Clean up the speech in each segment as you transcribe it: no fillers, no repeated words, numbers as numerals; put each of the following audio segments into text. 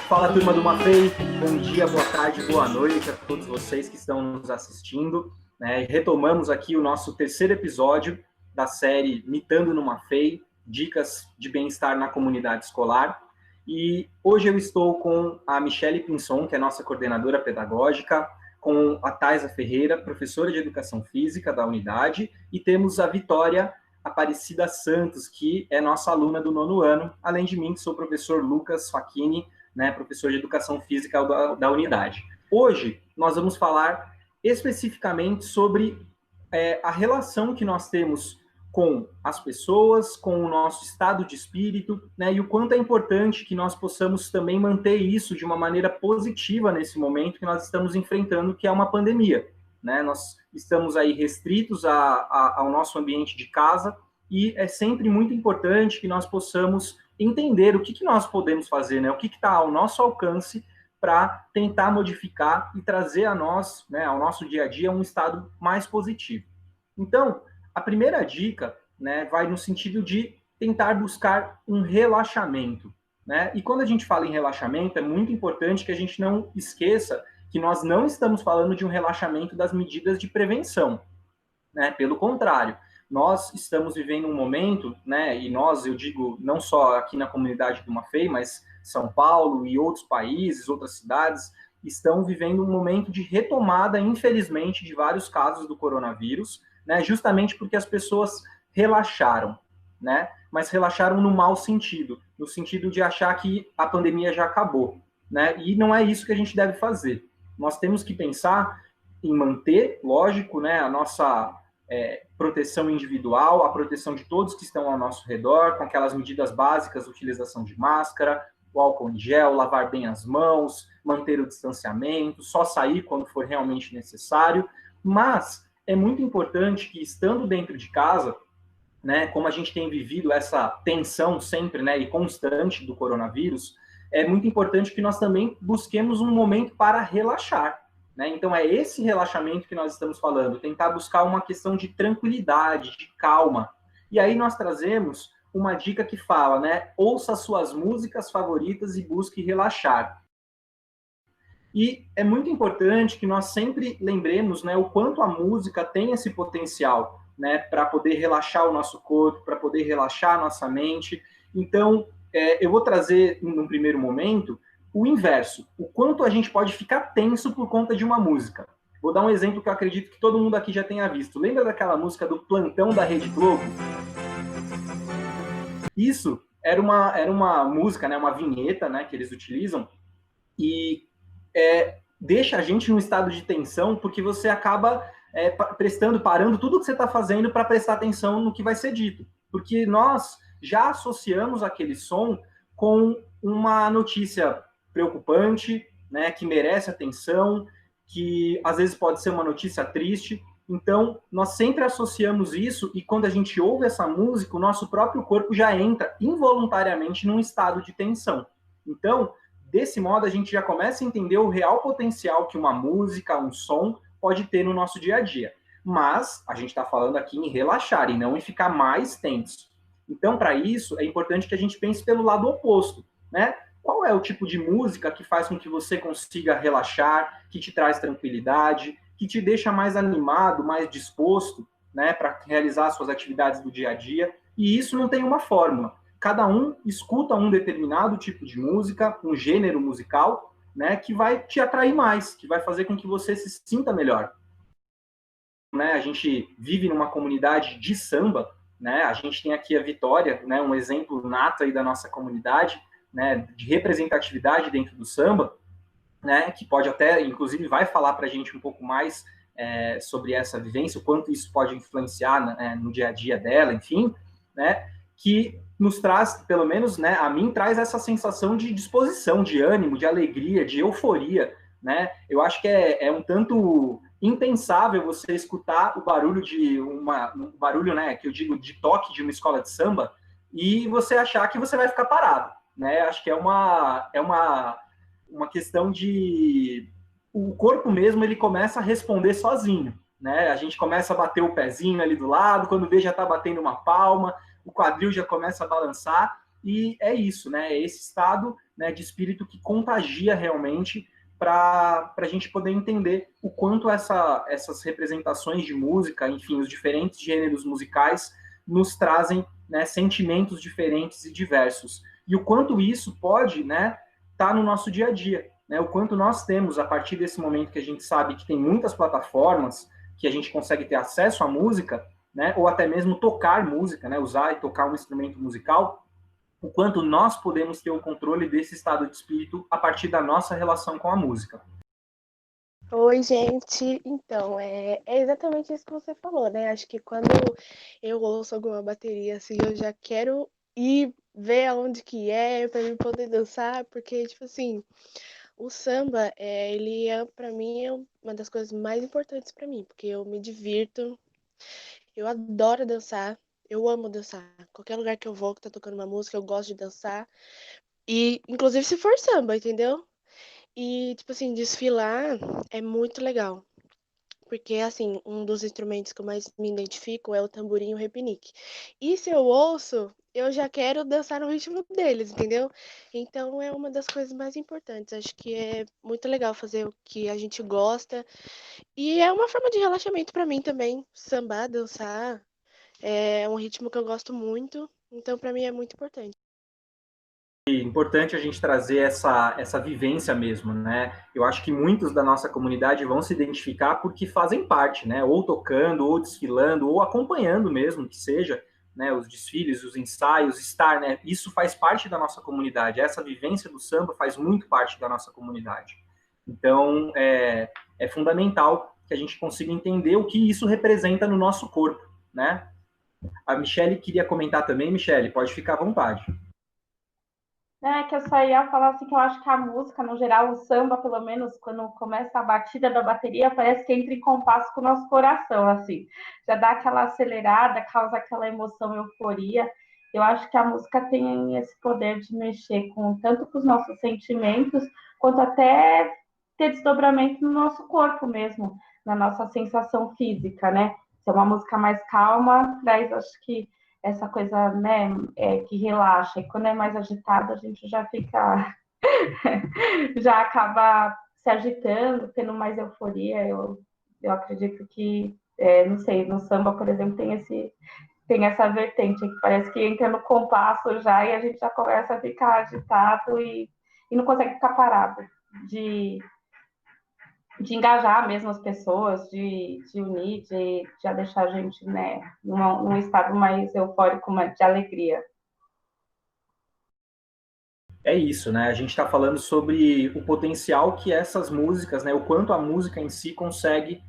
Fala, turma do Mafei, bom dia, boa tarde, boa noite a todos vocês que estão nos assistindo, né? Retomamos aqui o nosso terceiro episódio da série Mitando no Mafei, dicas de bem-estar na comunidade escolar. E hoje eu estou com a Michele Pinson, que é nossa coordenadora pedagógica, com a Thaisa Ferreira, professora de Educação Física da unidade, e temos a Vitória Aparecida Santos, que é nossa aluna do 9º ano, além de mim, que sou o professor Lucas Facchini, né, professor de Educação Física da unidade. Hoje, nós vamos falar especificamente sobre a relação que nós temos com as pessoas, com o nosso estado de espírito, né, e o quanto é importante que nós possamos também manter isso de uma maneira positiva nesse momento que nós estamos enfrentando, que é uma pandemia. Né? Nós estamos aí restritos ao nosso ambiente de casa e é sempre muito importante que nós possamos entender o que nós podemos fazer, né? O que está ao nosso alcance para tentar modificar e trazer a nós, né, ao nosso dia a dia, um estado mais positivo. Então, a primeira dica, né, vai no sentido de tentar buscar um relaxamento. Né? E quando a gente fala em relaxamento, é muito importante que a gente não esqueça que nós não estamos falando de um relaxamento das medidas de prevenção. Né? Pelo contrário, nós estamos vivendo um momento, né, e nós, eu digo, não só aqui na comunidade do Mafei, mas São Paulo e outros países, outras cidades, estão vivendo um momento de retomada, infelizmente, de vários casos do coronavírus, né, justamente porque as pessoas relaxaram, né, mas relaxaram no mau sentido, no sentido de achar que a pandemia já acabou, né, e não é isso que a gente deve fazer. Nós temos que pensar em manter, lógico, né, a nossa proteção individual, a proteção de todos que estão ao nosso redor, com aquelas medidas básicas, utilização de máscara, o álcool em gel, lavar bem as mãos, manter o distanciamento, só sair quando for realmente necessário, mas é muito importante que, estando dentro de casa, né, como a gente tem vivido essa tensão sempre, né, e constante do coronavírus, é muito importante que nós também busquemos um momento para relaxar. Né? Então, é esse relaxamento que nós estamos falando, tentar buscar uma questão de tranquilidade, de calma. E aí nós trazemos uma dica que fala, né? Ouça suas músicas favoritas e busque relaxar. E é muito importante que nós sempre lembremos, né, o quanto a música tem esse potencial, né, para poder relaxar o nosso corpo, para poder relaxar a nossa mente. Então, eu vou trazer, num primeiro momento, o inverso, o quanto a gente pode ficar tenso por conta de uma música. Vou dar um exemplo que eu acredito que todo mundo aqui já tenha visto. Lembra daquela música do Plantão da Rede Globo? Isso era uma música, né, uma vinheta, né, que eles utilizam, e deixa a gente num estado de tensão, porque você acaba parando tudo que você está fazendo para prestar atenção no que vai ser dito. Porque nós já associamos aquele som com uma notícia preocupante, né, que merece atenção, que às vezes pode ser uma notícia triste. Então, nós sempre associamos isso e quando a gente ouve essa música, o nosso próprio corpo já entra involuntariamente num estado de tensão. Então, desse modo, a gente já começa a entender o real potencial que uma música, um som, pode ter no nosso dia a dia. Mas a gente está falando aqui em relaxar e não em ficar mais tenso. Então, para isso, é importante que a gente pense pelo lado oposto, né? Qual é o tipo de música que faz com que você consiga relaxar, que te traz tranquilidade, que te deixa mais animado, mais disposto, né, para realizar suas atividades do dia a dia? E isso não tem uma fórmula. Cada um escuta um determinado tipo de música, um gênero musical, né, que vai te atrair mais, que vai fazer com que você se sinta melhor. Né, a gente vive numa comunidade de samba, né, a gente tem aqui a Vitória, né, um exemplo nato aí da nossa comunidade, né, de representatividade dentro do samba, né, que pode até, inclusive, vai falar para a gente um pouco mais sobre essa vivência, o quanto isso pode influenciar no dia a dia dela, enfim, né, que nos traz, pelo menos, né, a mim traz essa sensação de disposição, de ânimo, de alegria, de euforia, né? Eu acho que é um tanto impensável você escutar o barulho um barulho, né, que eu digo de toque de uma escola de samba e você achar que você vai ficar parado, né? Acho que é uma questão de o corpo mesmo, ele começa a responder sozinho, né? A gente começa a bater o pezinho ali do lado, quando vê já está batendo uma palma, o quadril já começa a balançar, e é isso, né? É esse estado, né, de espírito que contagia realmente para a gente poder entender o quanto essas representações de música, enfim, os diferentes gêneros musicais nos trazem, né, sentimentos diferentes e diversos. E o quanto isso pode, né, estar no nosso dia a dia, né? O quanto nós temos, a partir desse momento que a gente sabe que tem muitas plataformas que a gente consegue ter acesso à música, né, ou até mesmo tocar música, né, usar e tocar um instrumento musical, o quanto nós podemos ter o controle desse estado de espírito a partir da nossa relação com a música. Oi, gente. Então, é exatamente isso que você falou, né? Acho que quando eu ouço alguma bateria, assim, eu já quero ir ver aonde que é para eu poder dançar, porque, tipo assim, o samba, ele é, para mim, é uma das coisas mais importantes para mim, porque eu me divirto, eu adoro dançar, eu amo dançar. Qualquer lugar que eu vou que tá tocando uma música, eu gosto de dançar. E, inclusive, se for samba, entendeu? E, tipo assim, desfilar é muito legal. Porque, assim, um dos instrumentos que eu mais me identifico é o tamborim e o repinique. E se eu ouço, eu já quero dançar no ritmo deles, entendeu? Então é uma das coisas mais importantes. Acho que é muito legal fazer o que a gente gosta. E é uma forma de relaxamento pra mim também. Sambar, dançar, é um ritmo que eu gosto muito. Então, pra mim é muito importante. Importante a gente trazer essa vivência mesmo, né? Eu acho que muitos da nossa comunidade vão se identificar porque fazem parte, né? Ou tocando, ou desfilando, ou acompanhando mesmo, que seja, né? Os desfiles, os ensaios, estar, né? Isso faz parte da nossa comunidade. Essa vivência do samba faz muito parte da nossa comunidade. Então, é fundamental que a gente consiga entender o que isso representa no nosso corpo, né? A Michelle queria comentar também. Michelle, pode ficar à vontade. É que eu só ia falar assim que eu acho que a música, no geral, o samba, pelo menos, quando começa a batida da bateria, parece que entra em compasso com o nosso coração, assim. Já dá aquela acelerada, causa aquela emoção, euforia. Eu acho que a música tem esse poder de mexer com tanto com os nossos sentimentos, quanto até ter desdobramento no nosso corpo mesmo, na nossa sensação física, né? Se é uma música mais calma, traz, acho que essa coisa, né, que relaxa. E quando é mais agitado, a gente já fica, já acaba se agitando, tendo mais euforia. Eu acredito que, não sei, no samba, por exemplo, tem essa vertente que parece que entra no compasso já e a gente já começa a ficar agitado e não consegue ficar parado de, de engajar mesmo as pessoas, de unir, de já deixar a gente, né, num estado mais eufórico, de alegria. É isso, né? A gente está falando sobre o potencial que essas músicas, né? O quanto a música em si consegue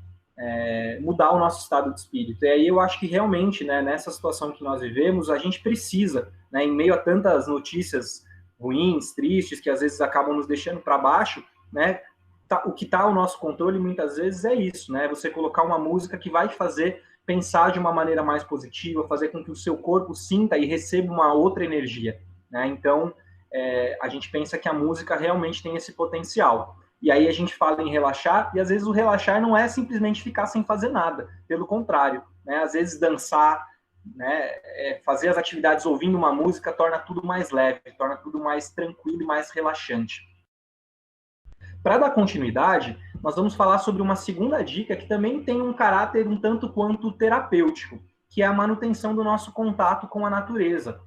mudar o nosso estado de espírito. E aí eu acho que realmente, né? Nessa situação que nós vivemos, a gente precisa, né? Em meio a tantas notícias ruins, tristes, que às vezes acabam nos deixando para baixo, né? O que está ao nosso controle muitas vezes é isso, né? Você colocar uma música que vai fazer pensar de uma maneira mais positiva, fazer com que o seu corpo sinta e receba uma outra energia, né? Então a gente pensa que a música realmente tem esse potencial. E aí a gente fala em relaxar, e às vezes o relaxar não é simplesmente ficar sem fazer nada, pelo contrário, né? Às vezes dançar, né? Fazer as atividades ouvindo uma música torna tudo mais leve, torna tudo mais tranquilo e mais relaxante. Para dar continuidade, nós vamos falar sobre uma segunda dica que também tem um caráter um tanto quanto terapêutico, que é a manutenção do nosso contato com a natureza.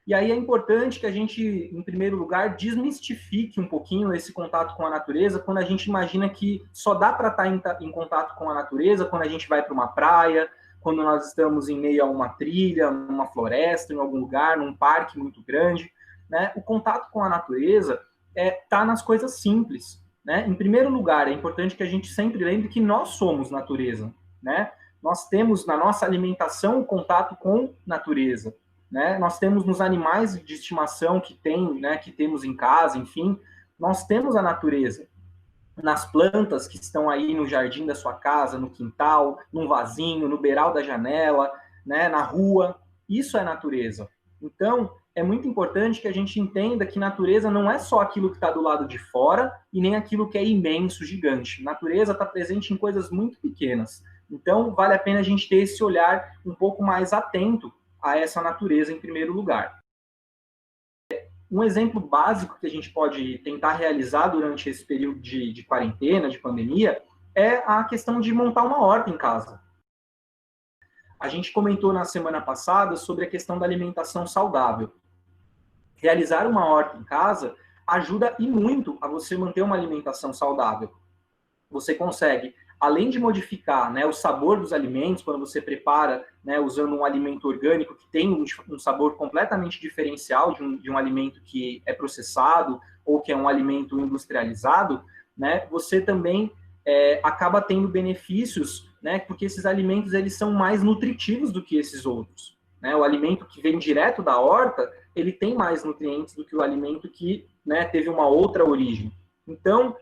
E aí é importante que a gente, em primeiro lugar, desmistifique um pouquinho esse contato com a natureza, quando a gente imagina que só dá para estar em contato com a natureza quando a gente vai para uma praia, quando nós estamos em meio a uma trilha, numa floresta, em algum lugar, num parque muito grande, né? O contato com a natureza tá nas coisas simples, né? Em primeiro lugar, é importante que a gente sempre lembre que nós somos natureza, né? Nós temos na nossa alimentação o contato com natureza, né? Nós temos nos animais de estimação que tem, né, que temos em casa, enfim, nós temos a natureza. Nas plantas que estão aí no jardim da sua casa, no quintal, num vasinho, no beiral da janela, né, na rua, isso é natureza. Então, é muito importante que a gente entenda que natureza não é só aquilo que está do lado de fora e nem aquilo que é imenso, gigante. Natureza está presente em coisas muito pequenas. Então, vale a pena a gente ter esse olhar um pouco mais atento a essa natureza em primeiro lugar. um exemplo básico que a gente pode tentar realizar durante esse período de quarentena, de pandemia, é a questão de montar uma horta em casa. A gente comentou na semana passada sobre a questão da alimentação saudável. Realizar uma horta em casa ajuda e muito a você manter uma alimentação saudável. Você consegue, além de modificar, né, o sabor dos alimentos, quando você prepara, né, usando um alimento orgânico que tem um sabor completamente diferencial de um alimento que é processado ou que é um alimento industrializado, né, você também acaba tendo benefícios, né, porque esses alimentos eles são mais nutritivos do que esses outros. Né? O alimento que vem direto da horta, ele tem mais nutrientes do que o alimento que, né, teve uma outra origem. Então,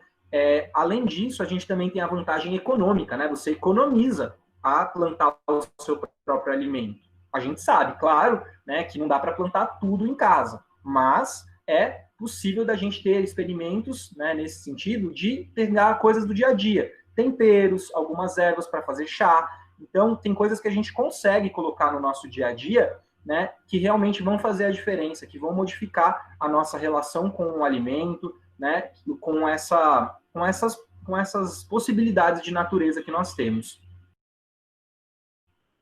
além disso, a gente também tem a vantagem econômica, né? Você economiza a plantar o seu próprio alimento. A gente sabe, claro, né, que não dá para plantar tudo em casa, mas é possível da gente ter experimentos, né, nesse sentido de pegar coisas do dia a dia, temperos, algumas ervas para fazer chá. Então, tem coisas que a gente consegue colocar no nosso dia a dia, né, que realmente vão fazer a diferença, que vão modificar a nossa relação com o alimento, né, com essas possibilidades de natureza que nós temos.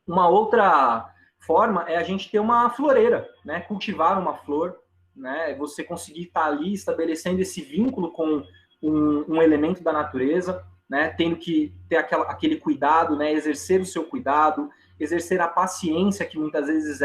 Uma outra forma é a gente ter uma floreira, né, cultivar uma flor, né, você conseguir estar ali estabelecendo esse vínculo com um elemento da natureza, né, tendo que ter aquele cuidado, né, exercer o seu cuidado, exercer a paciência que muitas vezes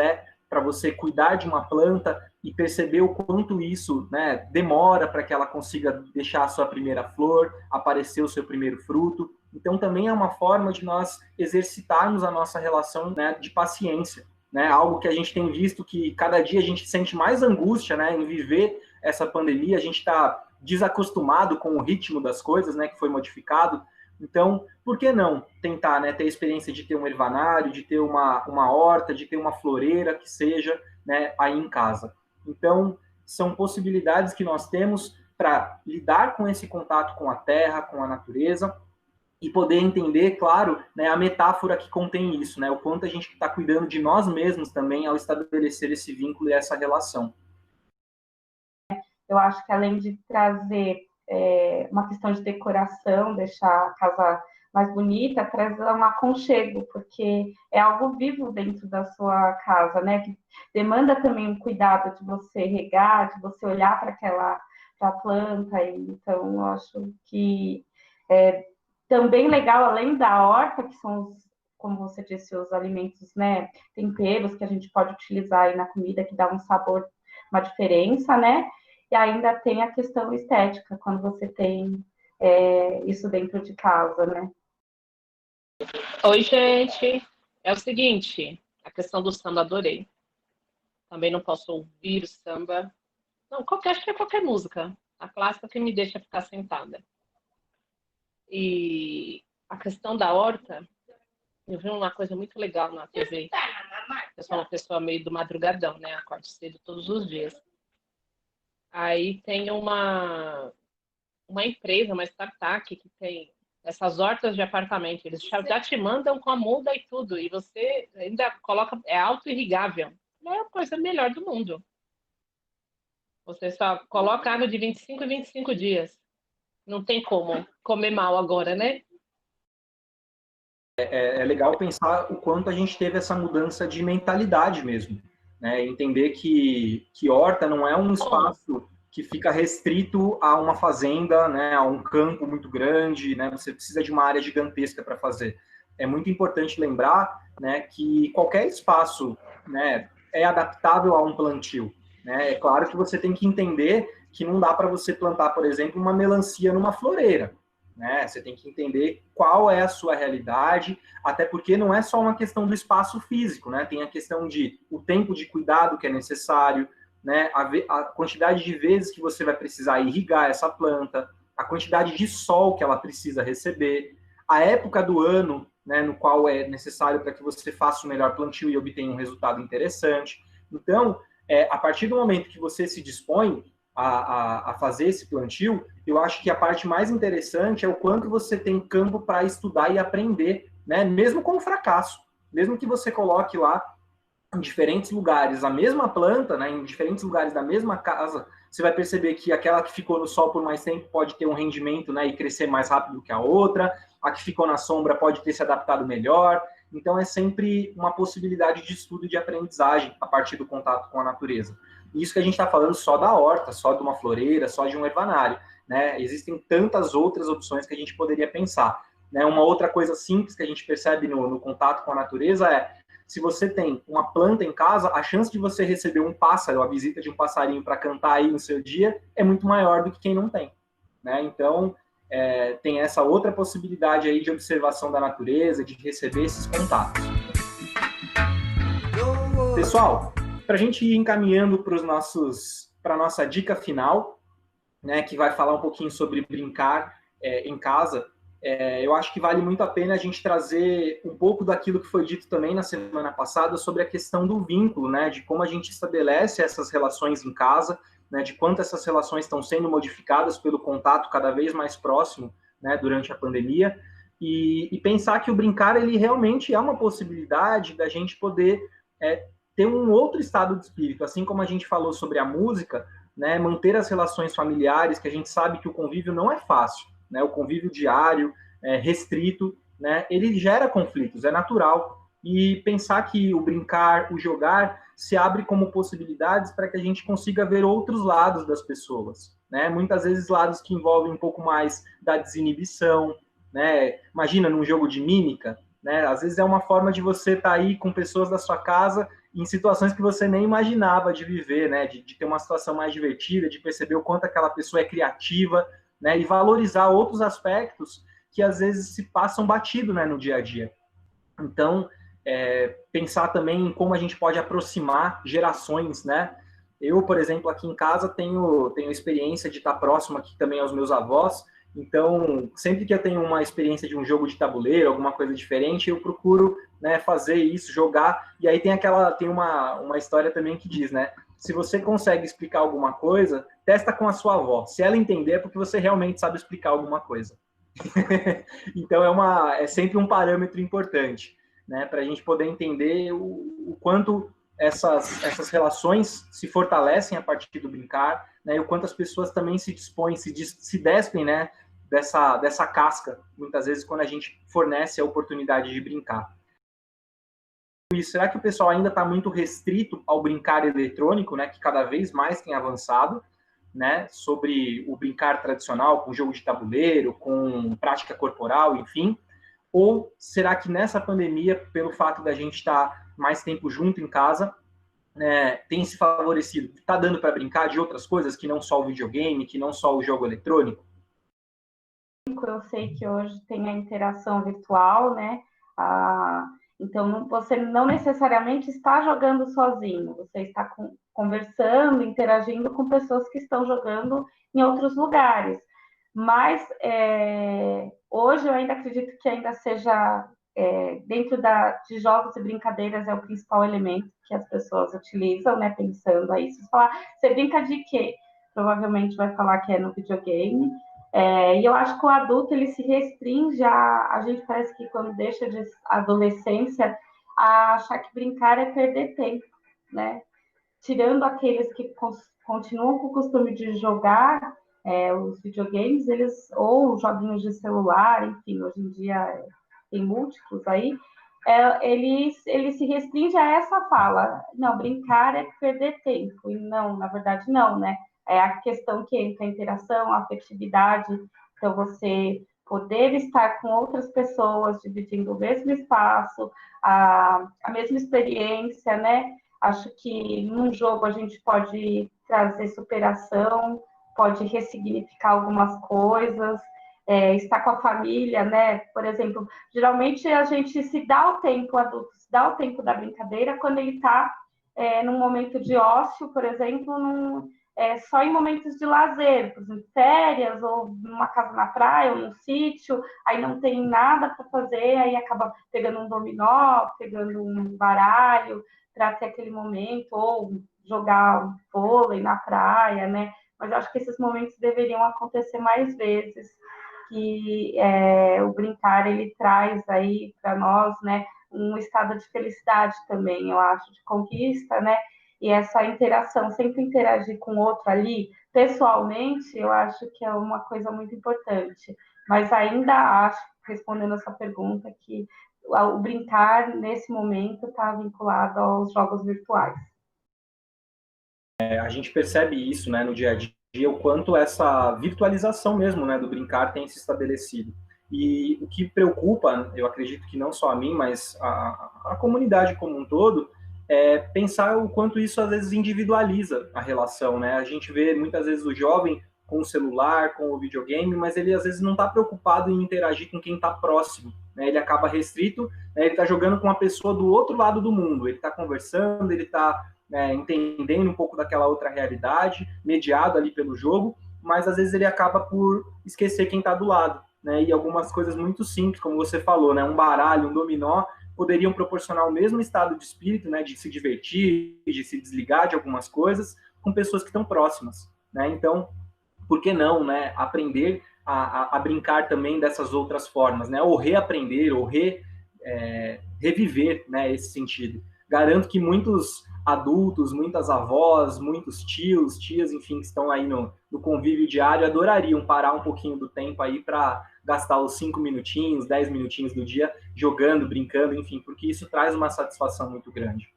para você cuidar de uma planta e perceber o quanto isso, né, demora para que ela consiga deixar a sua primeira flor, aparecer o seu primeiro fruto. Então, também é uma forma de nós exercitarmos a nossa relação, né, de paciência. Né, algo que a gente tem visto que cada dia a gente sente mais angústia, né, em viver essa pandemia, a gente está desacostumado com o ritmo das coisas, né, que foi modificado. Então, por que não tentar, né, ter a experiência de ter um ervanário, de ter uma horta, de ter uma floreira que seja, né, aí em casa? Então, são possibilidades que nós temos para lidar com esse contato com a terra, com a natureza, e poder entender, claro, né, a metáfora que contém isso, né, o quanto a gente está cuidando de nós mesmos também ao estabelecer esse vínculo e essa relação. Eu acho que além de trazer uma questão de decoração, deixar a casa mais bonita, traz um aconchego, porque é algo vivo dentro da sua casa, né? Que demanda também um cuidado de você regar, de você olhar para pra planta. Então, eu acho que também legal, além da horta, que são como você disse, os alimentos, né? Temperos que a gente pode utilizar aí na comida, que dá um sabor, uma diferença, né? E ainda tem a questão estética, quando você tem isso dentro de casa, né? Oi, gente. É o seguinte, a questão do samba, adorei. Também não posso ouvir o samba. Não, acho que é qualquer música. A clássica que me deixa ficar sentada. E a questão da horta, eu vi uma coisa muito legal na TV. Eu sou uma pessoa meio do madrugadão, né? Acordo cedo todos os dias. Aí tem uma empresa, uma startup que tem essas hortas de apartamento. Eles já te mandam com a muda e tudo. E você ainda coloca... É auto-irrigável. Não é a coisa melhor do mundo. Você só coloca água de 25 em 25 dias. Não tem como comer mal agora, né? É legal pensar o quanto a gente teve essa mudança de mentalidade mesmo. Né? Entender que horta não é um espaço que fica restrito a uma fazenda, né, a um campo muito grande, né, você precisa de uma área gigantesca para fazer. É muito importante lembrar, né, que qualquer espaço, né, é adaptável a um plantio. Né? É claro que você tem que entender que não dá para você plantar, por exemplo, uma melancia numa floreira. Né? Você tem que entender qual é a sua realidade, até porque não é só uma questão do espaço físico, né? Tem a questão de o tempo de cuidado que é necessário, né? A quantidade de vezes que você vai precisar irrigar essa planta, a quantidade de sol que ela precisa receber, a época do ano, né, no qual é necessário para que você faça o melhor plantio e obtenha um resultado interessante. Então, a partir do momento que você se dispõe a fazer esse plantio, eu acho que a parte mais interessante é o quanto você tem campo para estudar e aprender, né? Mesmo com o fracasso. Mesmo que você coloque lá em diferentes lugares a mesma planta, né, em diferentes lugares da mesma casa, você vai perceber que aquela que ficou no sol por mais tempo pode ter um rendimento, né, e crescer mais rápido que a outra, a que ficou na sombra pode ter se adaptado melhor. Então, é sempre uma possibilidade de estudo e de aprendizagem a partir do contato com a natureza. Isso que a gente está falando só da horta, só de uma floreira, só de um herbanário, né? Existem tantas outras opções que a gente poderia pensar, né? Uma outra coisa simples que a gente percebe no contato com a natureza é: se você tem uma planta em casa, a chance de você receber um pássaro, a visita de um passarinho para cantar aí no seu dia, é muito maior do que quem não tem, né? Então, tem essa outra possibilidade aí de observação da natureza, de receber esses contatos. Pessoal, para a gente ir encaminhando para a nossa dica final, né, que vai falar um pouquinho sobre brincar em casa, eu acho que vale muito a pena a gente trazer um pouco daquilo que foi dito também na semana passada sobre a questão do vínculo, né, de como a gente estabelece essas relações em casa, né, de quanto essas relações estão sendo modificadas pelo contato cada vez mais próximo, né, durante a pandemia, e pensar que o brincar ele realmente é uma possibilidade da gente poder ter um outro estado de espírito, assim como a gente falou sobre a música, né, manter as relações familiares, que a gente sabe que o convívio não é fácil, né, o convívio diário, restrito, né, ele gera conflitos, é natural. E pensar que o brincar, o jogar, se abre como possibilidades para que a gente consiga ver outros lados das pessoas, né? Muitas vezes lados que envolvem um pouco mais da desinibição, né? Imagina num jogo de mímica, né? Às vezes é uma forma de você estar aí com pessoas da sua casa em situações que você nem imaginava de viver, né? De ter uma situação mais divertida, de perceber o quanto aquela pessoa é criativa, né? E valorizar outros aspectos que às vezes se passam batido, né, no dia a dia. Então, pensar também em como a gente pode aproximar gerações, né? Eu, por exemplo, aqui em casa tenho experiência de estar próximo aqui também aos meus avós, então, sempre que eu tenho uma experiência de um jogo de tabuleiro, alguma coisa diferente, eu procuro, né, fazer isso, jogar, e aí tem uma história também que diz, né, se você consegue explicar alguma coisa, testa com a sua avó, se ela entender é porque você realmente sabe explicar alguma coisa. Então, é sempre um parâmetro importante, né, para a gente poder entender o quanto essas relações se fortalecem a partir do brincar, né, e o quanto as pessoas também se dispõem, se despem, né, dessa casca, muitas vezes, quando a gente fornece a oportunidade de brincar. E será que o pessoal ainda está muito restrito ao brincar eletrônico, né, que cada vez mais tem avançado, né, sobre o brincar tradicional, com jogo de tabuleiro, com prática corporal, enfim? Ou será que nessa pandemia, pelo fato da gente estar mais tempo junto em casa, tem se favorecido? Está dando para brincar de outras coisas que não só o videogame, que não só o jogo eletrônico? Eu sei que hoje tem a interação virtual, né? Então, você não necessariamente está jogando sozinho, você está conversando, interagindo com pessoas que estão jogando em outros lugares. Mas hoje eu ainda acredito que ainda seja dentro de jogos e brincadeiras é o principal elemento que as pessoas utilizam, né? Pensando aí, se falar, você brinca de quê? Provavelmente vai falar que é no videogame. E eu acho que o adulto ele se restringe a gente parece que quando deixa de adolescência a achar que brincar é perder tempo, né? Tirando aqueles que continuam com o costume de jogar os videogames, ou joguinhos de celular, enfim, hoje em dia tem múltiplos aí, ele se restringe a essa fala, não, brincar é perder tempo, e não, na verdade não, né? É a questão que entra a interação, a afetividade, então você poder estar com outras pessoas, dividindo o mesmo espaço, a mesma experiência, né? Acho que num jogo a gente pode trazer superação, pode ressignificar algumas coisas, estar com a família, né? Por exemplo, geralmente a gente se dá o tempo, o adulto se dá o tempo da brincadeira quando ele está num momento de ócio, por exemplo, só em momentos de lazer, por exemplo, férias, ou numa casa na praia, ou num sítio, aí não tem nada para fazer, aí acaba pegando um dominó, pegando um baralho, para ter aquele momento, ou jogar vôlei na praia, né? Mas eu acho que esses momentos deveriam acontecer mais vezes, que o brincar, ele traz aí para nós, né, um estado de felicidade também, eu acho, de conquista, né? E essa interação, sempre interagir com o outro ali, pessoalmente, eu acho que é uma coisa muito importante. Mas ainda acho, respondendo essa pergunta, que o brincar, nesse momento, está vinculado aos jogos virtuais. A gente percebe isso, né, no dia a dia, o quanto essa virtualização mesmo, né, do brincar tem se estabelecido. E o que preocupa, eu acredito que não só a mim, mas a comunidade como um todo, é pensar o quanto isso às vezes individualiza a relação, né? A gente vê muitas vezes o jovem com o celular, com o videogame, mas ele às vezes não está preocupado em interagir com quem está próximo, né? Ele acaba restrito, né? Ele está jogando com uma pessoa do outro lado do mundo, ele está conversando, ele está entendendo um pouco daquela outra realidade, mediado ali pelo jogo, mas às vezes ele acaba por esquecer quem está do lado, né? E algumas coisas muito simples, como você falou, né? Um baralho, um dominó, poderiam proporcionar o mesmo estado de espírito, né? De se divertir, de se desligar de algumas coisas com pessoas que estão próximas, né? Então, por que não, né? Aprender a brincar também dessas outras formas, né? Ou reaprender, ou reviver, né? Esse sentido. Garanto que muitos adultos, muitas avós, muitos tios, tias, enfim, que estão aí no convívio diário, adorariam parar um pouquinho do tempo aí para gastar os 5 minutinhos, 10 minutinhos do dia jogando, brincando, enfim, porque isso traz uma satisfação muito grande.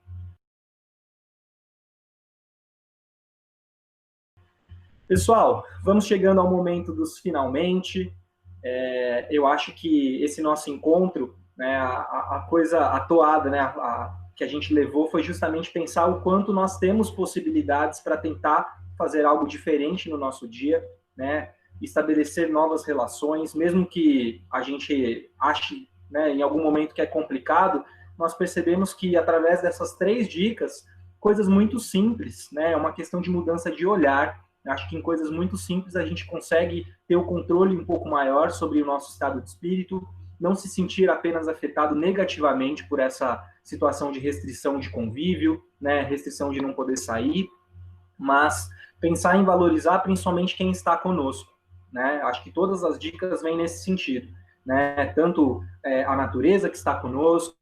Pessoal, vamos chegando ao momento dos finalmente. Eu acho que esse nosso encontro, né, a coisa, a toada, né, que a gente levou foi justamente pensar o quanto nós temos possibilidades para tentar fazer algo diferente no nosso dia, né, estabelecer novas relações, mesmo que a gente ache, né, em algum momento que é complicado, nós percebemos que através dessas 3 dicas, coisas muito simples, né, é uma questão de mudança de olhar. Acho que em coisas muito simples a gente consegue ter o controle um pouco maior sobre o nosso estado de espírito, não se sentir apenas afetado negativamente por essa situação de restrição de convívio, né, restrição de não poder sair, mas pensar em valorizar principalmente quem está conosco, né? Acho que todas as dicas vêm nesse sentido, né? Tanto a natureza que está conosco,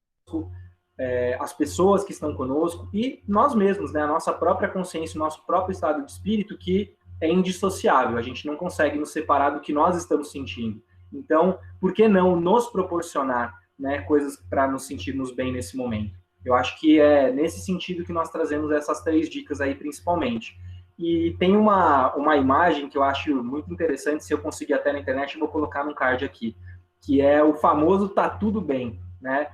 as pessoas que estão conosco e nós mesmos, né? A nossa própria consciência, o nosso próprio estado de espírito que é indissociável, a gente não consegue nos separar do que nós estamos sentindo. Então, por que não nos proporcionar, né, coisas para nos sentirmos bem nesse momento? Eu acho que é nesse sentido que nós trazemos essas 3 dicas aí, principalmente. E tem uma imagem que eu acho muito interessante, se eu conseguir até na internet, eu vou colocar no card aqui, que é o famoso "tá tudo bem", né?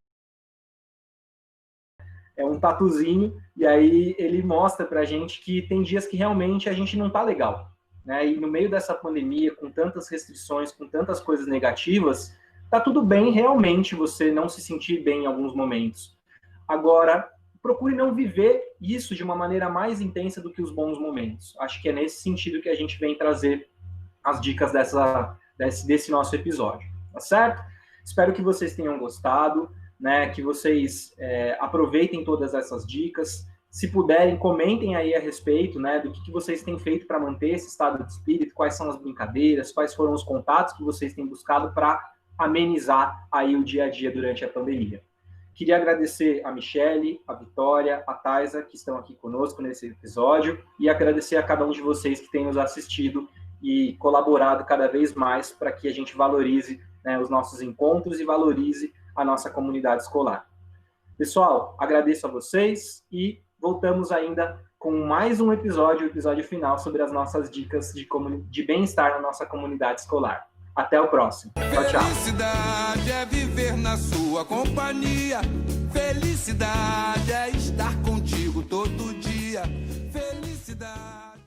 É um tatuzinho, e aí ele mostra pra gente que tem dias que realmente a gente não tá legal, né? E no meio dessa pandemia, com tantas restrições, com tantas coisas negativas, tá tudo bem realmente você não se sentir bem em alguns momentos. Agora, procure não viver isso de uma maneira mais intensa do que os bons momentos. Acho que é nesse sentido que a gente vem trazer as dicas desse nosso episódio, tá certo? Espero que vocês tenham gostado, né, que vocês aproveitem todas essas dicas. Se puderem, comentem aí a respeito, né, do que vocês têm feito para manter esse estado de espírito, quais são as brincadeiras, quais foram os contatos que vocês têm buscado para amenizar aí o dia a dia durante a pandemia. Queria agradecer a Michele, a Vitória, a Taisa, que estão aqui conosco nesse episódio, e agradecer a cada um de vocês que tem nos assistido e colaborado cada vez mais para que a gente valorize, né, os nossos encontros e valorize a nossa comunidade escolar. Pessoal, agradeço a vocês e voltamos ainda com mais um episódio, o episódio final, sobre as nossas dicas de bem-estar na nossa comunidade escolar. Até o próximo. Tchau, tchau. Felicidade é viver na sua companhia. Felicidade é